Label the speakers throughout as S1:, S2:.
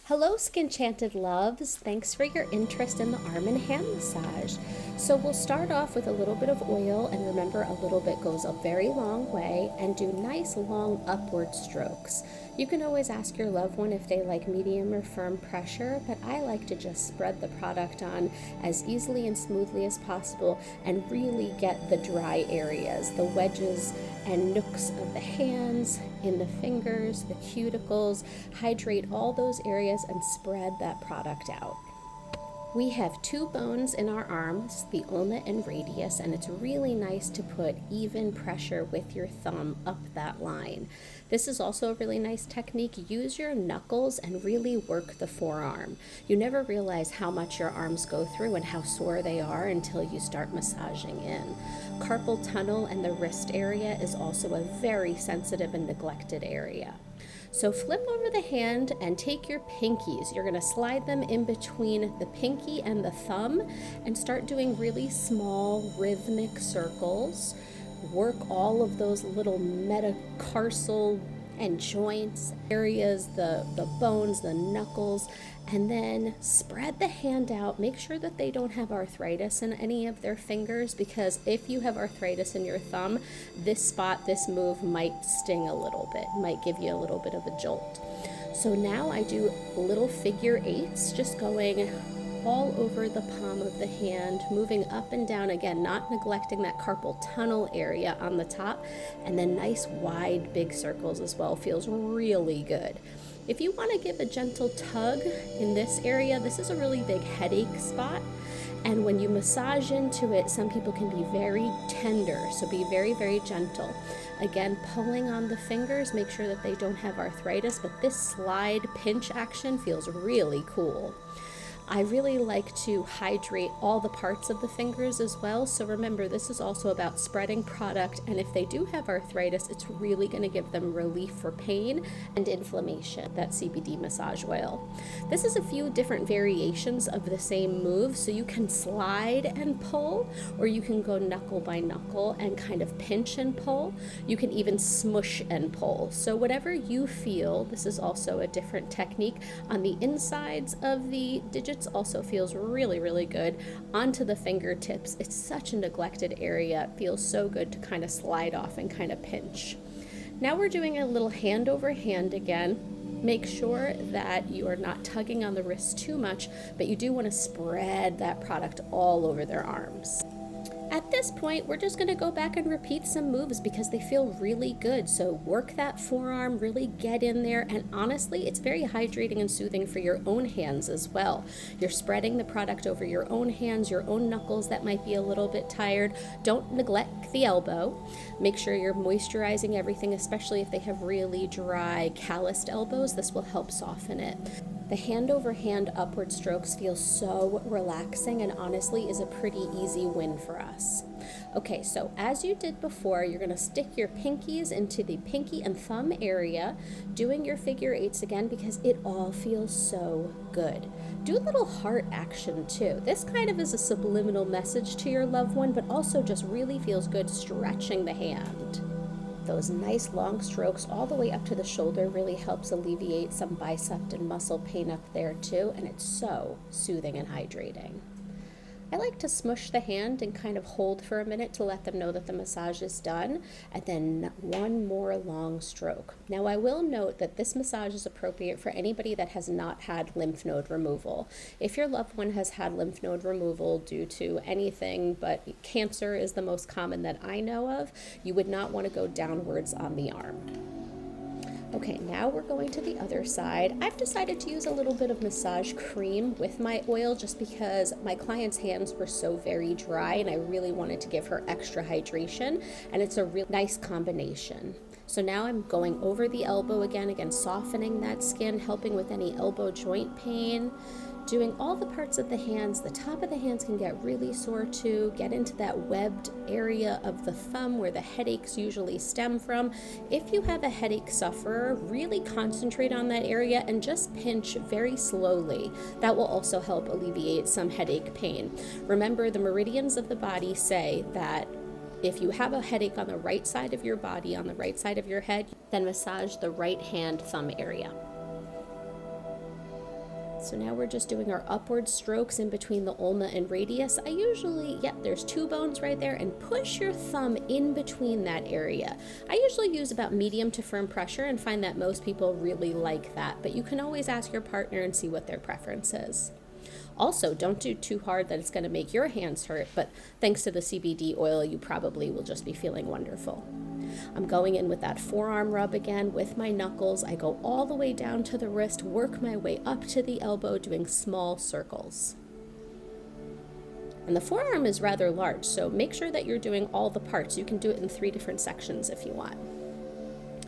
S1: Hello, Skinchanted loves. Thanks for your interest in the arm and hand massage. So we'll start off with a little bit of oil, and remember, a little bit goes a very long way, and do nice long upward strokes. You can always ask your loved one if they like medium or firm pressure, but I like to just spread the product on as easily and smoothly as possible and really get the dry areas, the wedges and nooks of the hands, in the fingers, the cuticles, hydrate all those areas and spread that product out. We have two bones in our arms, the ulna and radius, and it's really nice to put even pressure with your thumb up that line. This is also a really nice technique. Use your knuckles and really work the forearm. You never realize how much your arms go through and how sore they are until you start massaging in. Carpal tunnel and the wrist area is also a very sensitive and neglected area. So flip over the hand and take your pinkies. You're going to slide them in between the pinky and the thumb and start doing really small rhythmic circles. Work all of those little metatarsal and joints areas, the bones, the knuckles, and then spread the hand out. Make sure that they don't have arthritis in any of their fingers, because if you have arthritis in your thumb, this spot, this move might sting a little bit, might give you a little bit of a jolt. So now I do little figure eights, just going all over the palm of the hand, moving up and down, again, not neglecting that carpal tunnel area on the top, and then nice wide big circles as well. Feels really good. If you want to give a gentle tug in this area, this is a really big headache spot, and when you massage into it, some people can be very tender, so be very, very gentle. Again, pulling on the fingers, make sure that they don't have arthritis, but this slide pinch action feels really cool. I really like to hydrate all the parts of the fingers as well. So remember, this is also about spreading product, and if they do have arthritis, it's really going to give them relief for pain and inflammation, that CBD massage oil. This is a few different variations of the same move, so you can slide and pull, or you can go knuckle by knuckle and kind of pinch and pull. You can even smush and pull. So whatever you feel, this is also a different technique. On the insides of the digits also feels really, really good. Onto the fingertips, it's such a neglected area. It feels so good to kind of slide off and kind of pinch. Now we're doing a little hand over hand again. Make sure that you are not tugging on the wrist too much, but you do want to spread that product all over their arms. At this point, we're just going to go back and repeat some moves because they feel really good. So work that forearm, really get in there, and honestly, it's very hydrating and soothing for your own hands as well. You're spreading the product over your own hands, your own knuckles that might be a little bit tired. Don't neglect the elbow. Make sure you're moisturizing everything, especially if they have really dry, calloused elbows. This will help soften it. The hand over hand upward strokes feel so relaxing and honestly is a pretty easy win for us. Okay, so as you did before, you're going to stick your pinkies into the pinky and thumb area, doing your figure eights again because it all feels so good. Do a little heart action too. This kind of is a subliminal message to your loved one, but also just really feels good stretching the hand. Those nice long strokes all the way up to the shoulder really helps alleviate some bicep and muscle pain up there too, and it's so soothing and hydrating. I like to smush the hand and kind of hold for a minute to let them know that the massage is done, and then one more long stroke. Now I will note that this massage is appropriate for anybody that has not had lymph node removal. If your loved one has had lymph node removal due to anything, but cancer is the most common that I know of, you would not want to go downwards on the arm. Okay, now we're going to the other side. I've decided to use a little bit of massage cream with my oil just because my client's hands were so very dry and I really wanted to give her extra hydration, and it's a real nice combination. So now I'm going over the elbow again, softening that skin, helping with any elbow joint pain, doing all the parts of the hands. The top of the hands can get really sore too. Get into that webbed area of the thumb where the headaches usually stem from. If you have a headache sufferer, really concentrate on that area and just pinch very slowly. That will also help alleviate some headache pain. Remember, the meridians of the body say that if you have a headache on the right side of your body, on the right side of your head, then massage the right hand thumb area. So now we're just doing our upward strokes in between the ulna and radius. I usually, there's 2 bones right there, and push your thumb in between that area. I usually use about medium to firm pressure and find that most people really like that, but you can always ask your partner and see what their preference is. Also, don't do too hard that it's going to make your hands hurt, but thanks to the CBD oil, you probably will just be feeling wonderful. I'm going in with that forearm rub again with my knuckles. I go all the way down to the wrist, work my way up to the elbow, doing small circles. And the forearm is rather large, so make sure that you're doing all the parts. You can do it in 3 different sections if you want.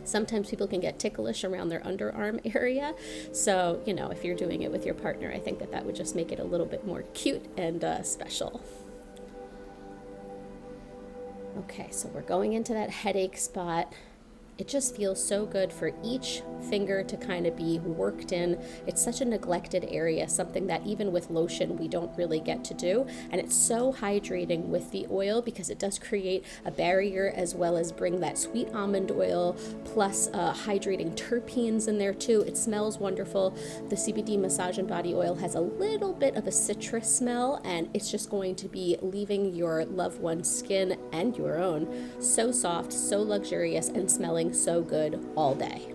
S1: Sometimes people can get ticklish around their underarm area, so, if you're doing it with your partner, I think that would just make it a little bit more cute and special. Okay, so we're going into that headache spot. It just feels so good for each finger to kind of be worked in. It's such a neglected area, something that even with lotion we don't really get to do. And it's so hydrating with the oil because it does create a barrier as well as bring that sweet almond oil plus hydrating terpenes in there too. It smells wonderful. The CBD massage and body oil has a little bit of a citrus smell, and it's just going to be leaving your loved one's skin and your own so soft, so luxurious, and smelling so good all day.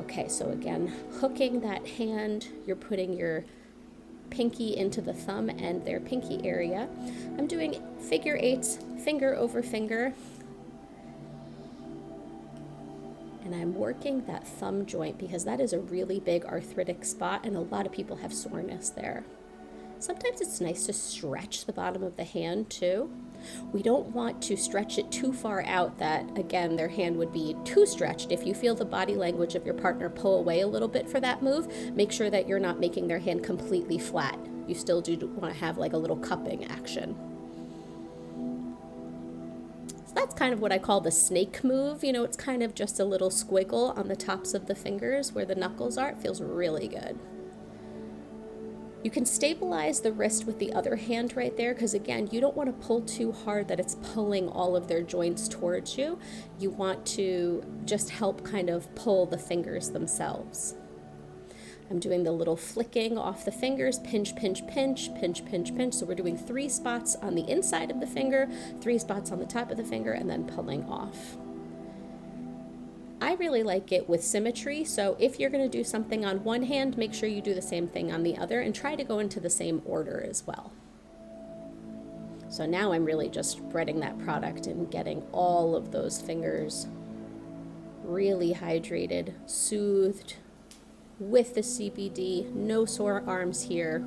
S1: Okay, so again, hooking that hand, you're putting your pinky into the thumb and their pinky area. I'm doing figure 8s, finger over finger. And I'm working that thumb joint because that is a really big arthritic spot and a lot of people have soreness there. Sometimes it's nice to stretch the bottom of the hand too. We don't want to stretch it too far out that, again, their hand would be too stretched. If you feel the body language of your partner pull away a little bit for that move, make sure that you're not making their hand completely flat. You still do want to have like a little cupping action. So that's kind of what I call the snake move. It's kind of just a little squiggle on the tops of the fingers where the knuckles are. It feels really good. You can stabilize the wrist with the other hand right there because, again, you don't want to pull too hard that it's pulling all of their joints towards you. You want to just help kind of pull the fingers themselves. I'm doing the little flicking off the fingers, pinch, pinch, pinch, pinch, pinch, pinch. So we're doing 3 spots on the inside of the finger, 3 spots on the top of the finger, and then pulling off. I really like it with symmetry, so if you're going to do something on one hand, make sure you do the same thing on the other and try to go into the same order as well. So now I'm really just spreading that product and getting all of those fingers really hydrated, soothed with the CBD, no sore arms here.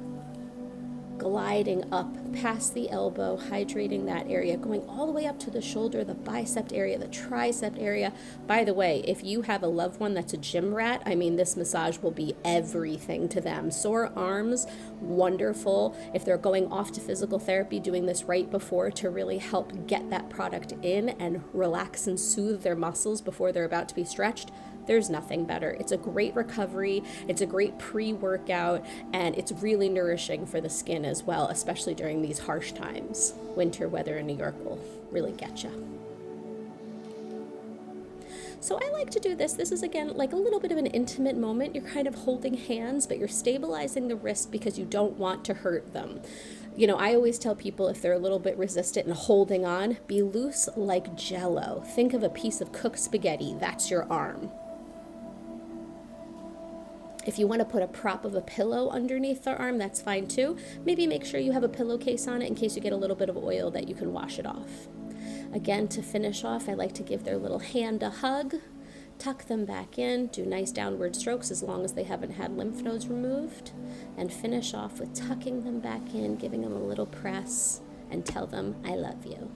S1: Gliding up past the elbow, hydrating that area, going all the way up to the shoulder, the bicep area, the tricep area. By the way, if you have a loved one that's a gym rat, this massage will be everything to them. Sore arms, wonderful. If they're going off to physical therapy, doing this right before to really help get that product in and relax and soothe their muscles before they're about to be stretched. There's nothing better. It's a great recovery, it's a great pre-workout, and it's really nourishing for the skin as well, especially during these harsh times. Winter weather in New York will really get you. So I like to do this. This is, again, like a little bit of an intimate moment. You're kind of holding hands, but you're stabilizing the wrist because you don't want to hurt them. I always tell people if they're a little bit resistant and holding on, be loose like Jell-O. Think of a piece of cooked spaghetti. That's your arm. If you want to put a prop of a pillow underneath the arm, that's fine too. Maybe make sure you have a pillowcase on it in case you get a little bit of oil that you can wash it off. Again, to finish off, I like to give their little hand a hug, tuck them back in, do nice downward strokes as long as they haven't had lymph nodes removed, and finish off with tucking them back in, giving them a little press, and tell them, I love you.